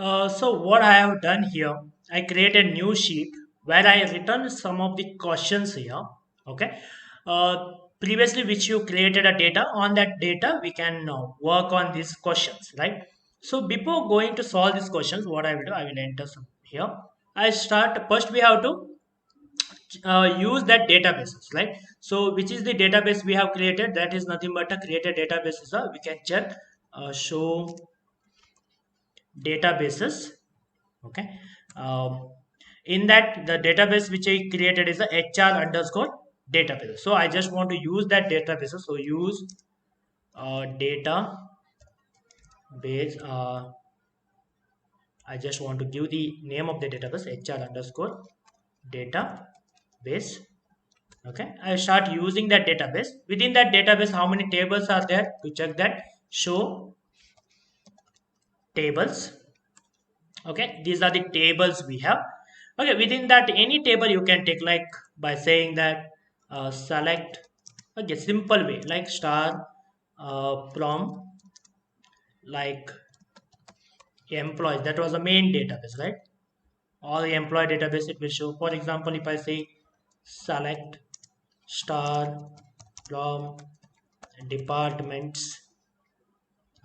So what I have done here, I create a new sheet where I written some of the questions here. Okay. Previously, which you created a data on that data, we can work on these questions, right? So before going to solve these questions, what I will do, I will enter some here. I start first. We have to use that databases, right? So which is the database we have created? That is nothing but a created database. We can check show databases. Okay. um, in that the database which I created is a hr underscore database, so I just want to use that database. So use database. I just want to give the name of the database hr underscore database. Okay, I start using that database. Within that database, how many tables are there? To check that, show tables. Okay, these are the tables we have. Okay, within that any table you can take, like by saying that select, okay, simple way like star from like employees. That was the main database, right? All the employee database it will show. For example, if I say select star from departments.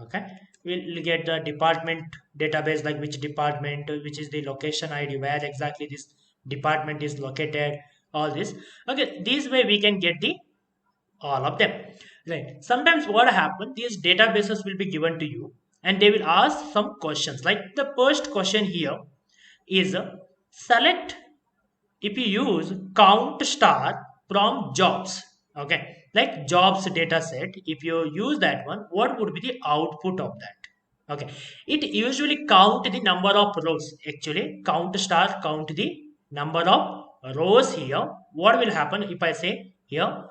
Okay, we'll get the department database, like which department, which is the location id, where exactly this department is located, all this. Okay, this way we can get the all of them, right? Sometimes what happens, these databases will be given to you and they will ask some questions. Like the first question here is select, if you use count star from jobs. Okay, like jobs data set, if you use that one, what would be the output of that? Okay, it usually count the number of rows. Actually count star count the number of rows. Here what will happen if I say here,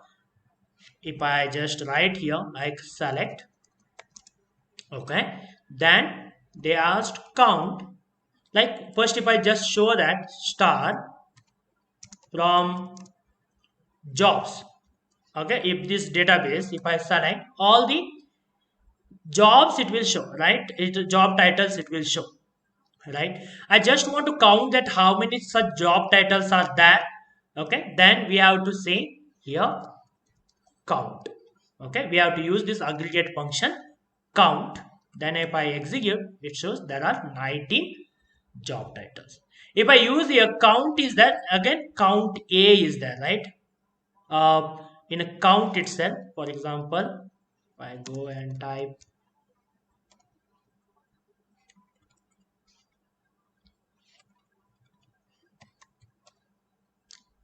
if I just write here like select, okay, then they asked count. Like first if I just show that star from jobs. Okay, if this database, if I select all the jobs, it will show, right? Job titles it will show, right? I just want to count that how many such job titles are there. Okay, then we have to say here count. Okay, we have to use this aggregate function count. Then if I execute, it shows there are 19 job titles. If I use here count is there, again count a is there, right? In a count itself, for example, if I go and type,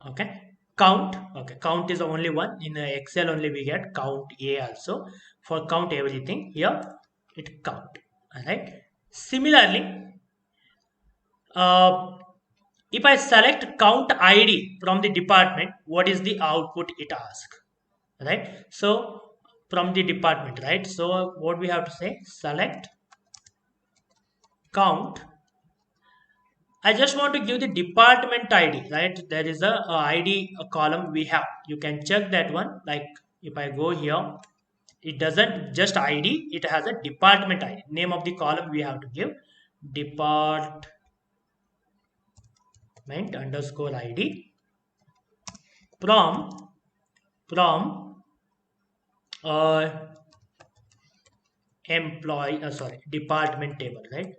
okay, count. Okay, count is the only one in excel, only we get count a also. For count everything here, it count. All right, similarly, uh, if I select count id from the department, what is the output it asks, right? So from the department, right? So what we have to say, select count. I just want to give the department ID, right? There is a ID a column we have. You can check that one. Like if I go here, it doesn't just ID, it has a department ID. Name of the column we have to give department underscore ID from uh, employee, sorry, department table, right?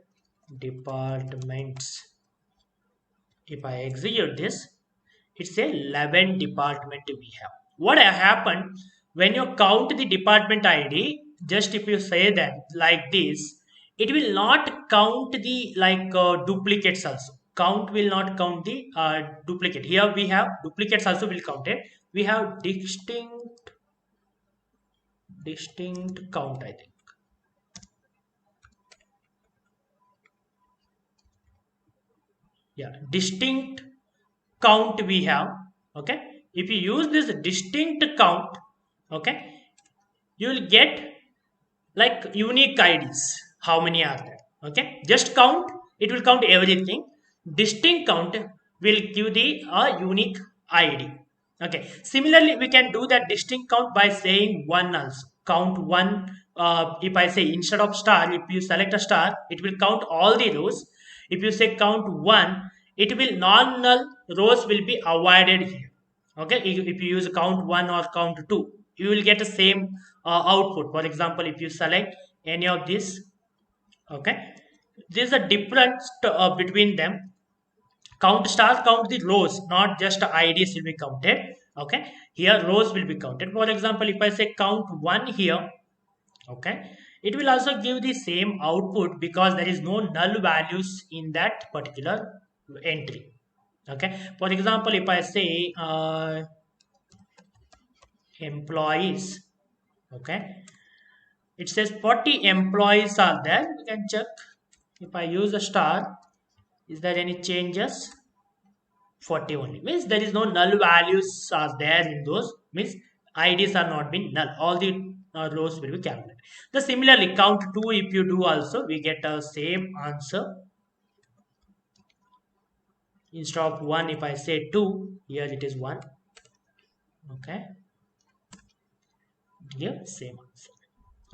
Departments. If I execute this, it's a 11 department we have. What happened when you count the department id, just if you say that like this, it will not count the like duplicates also. Count will not count the duplicate. Here we have duplicates also will count it. We have distinct count, I think. Yeah, distinct count we have. Okay, if you use this distinct count, okay, you will get like unique ids. How many are there? Okay, just count, it will count everything. Distinct count will give the unique id. Okay, similarly we can do that distinct count by saying one also, count one if I say instead of star, if you select a star, it will count all the rows. If you say count one, it will non-null rows will be avoided here. Okay, if you use count one or count two, you will get the same output. For example, if you select any of this, okay, there's a difference between them. Count star count the rows, not just IDs will be counted. Okay, here rows will be counted. For example, if I say count one here, okay, it will also give the same output because there is no null values in that particular entry. Okay, for example, if I say employees, okay, it says 40 employees are there. You can check. If I use a star, is there any changes? 40 only means there is no null values are there in those, means IDs are not been null, all the rows will be calculated. The similarly count 2, if you do also we get a same answer. Instead of 1, if I say 2, here it is 1. Okay, here same answer.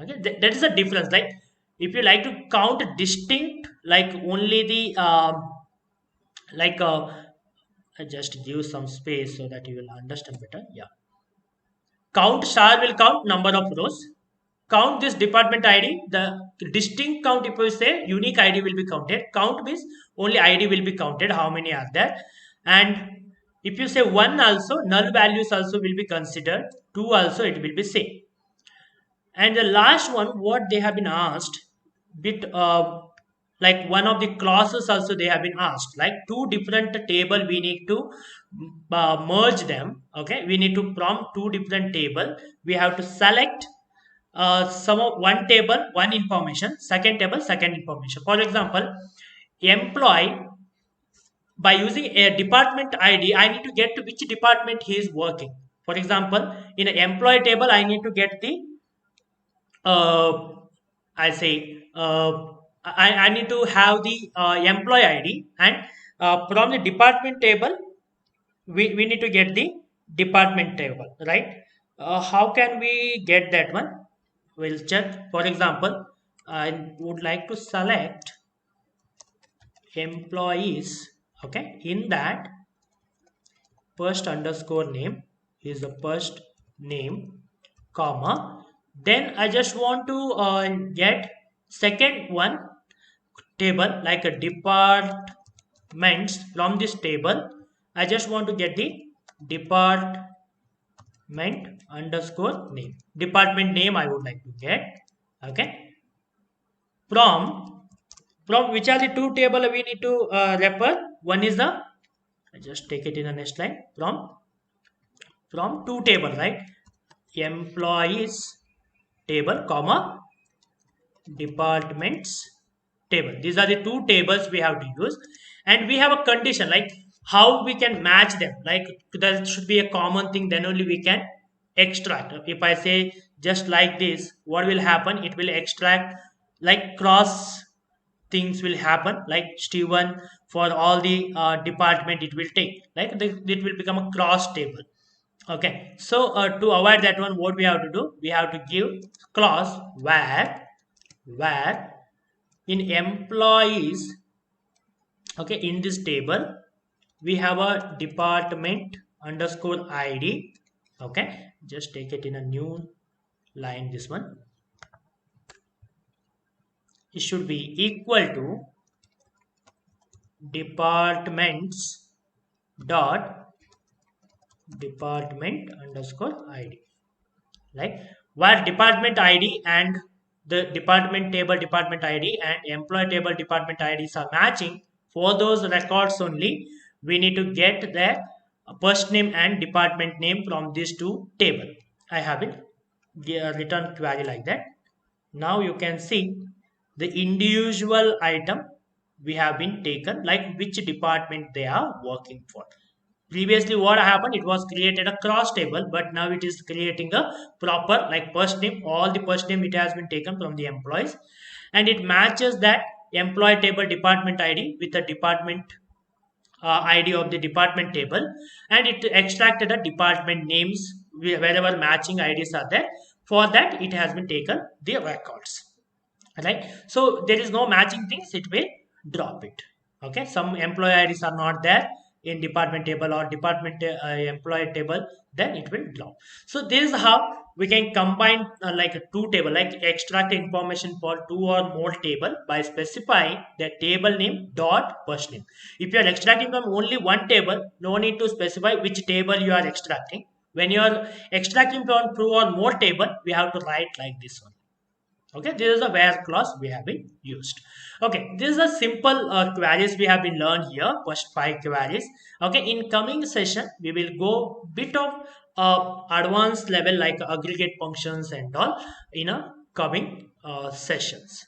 Okay, that is a difference. Like if you like to count distinct, like only the like I just give some space so that you will understand better. Yeah, count star will count number of rows. Count this department ID. The distinct count, if you say unique ID will be counted. Count means only ID will be counted. How many are there? And if you say one also, null values also will be considered. Two also it will be same. And the last one, what they have been asked, bit like one of the clauses also they have been asked, like two different table we need to merge them. Okay, we need to prompt two different table. We have to select some of one table, one information, second table, second information. For example, employee, by using a department ID, I need to get to which department he is working. For example, in an employee table, I need to get the uh, I say I need to have the employee ID, and from the department table we need to get the department table, right? How can we get that one? We'll check. For example, I would like to select employees. Okay, in that first underscore name is the first name, comma, then I just want to get second one table like a departments. From this table I just want to get the department underscore name, department name I would like to get. Okay, from which are the two table we need to refer. One is the, I just take it in the next line, from two table, right? Employees table, comma, departments table. These are the two tables we have to use, and we have a condition like how we can match them. Like there should be a common thing, then only we can extract. If I say just like this, what will happen? It will extract like cross things will happen. Like Steven, for all the department, it will take like it will become a cross table. Okay, so to avoid that one, what we have to do? We have to give clause where in employees, okay, in this table we have a department underscore ID. Okay, just take it in a new line. This one, it should be equal to departments dot department underscore ID. Like where department ID and the department table department ID and employee table department IDs are matching, for those records only we need to get the first name and department name from these two table. I have it written query like that. Now you can see the individual item we have been taken, like which department they are working for. Previously what happened, it was created a cross table, but now it is creating a proper like first name, all the first name it has been taken from the employees, and it matches that employee table department ID with the department ID of the department table, and it extracted the department names wherever matching IDs are there. For that, it has been taken the records, right? So there is no matching things, it will drop it. Okay, some employee IDs are not there in department table or department employee table, then it will drop. So this is how we can combine like a two table, like extract information for two or more table by specifying the table name dot first name. If you are extracting from only one table, no need to specify which table you are extracting. When you are extracting from two or more table, we have to write like this one. Okay, this is a where clause we have been used. Okay, this is a simple queries we have been learned here, first five queries. Okay, in coming session we will go bit of advanced level like aggregate functions and all in a coming sessions.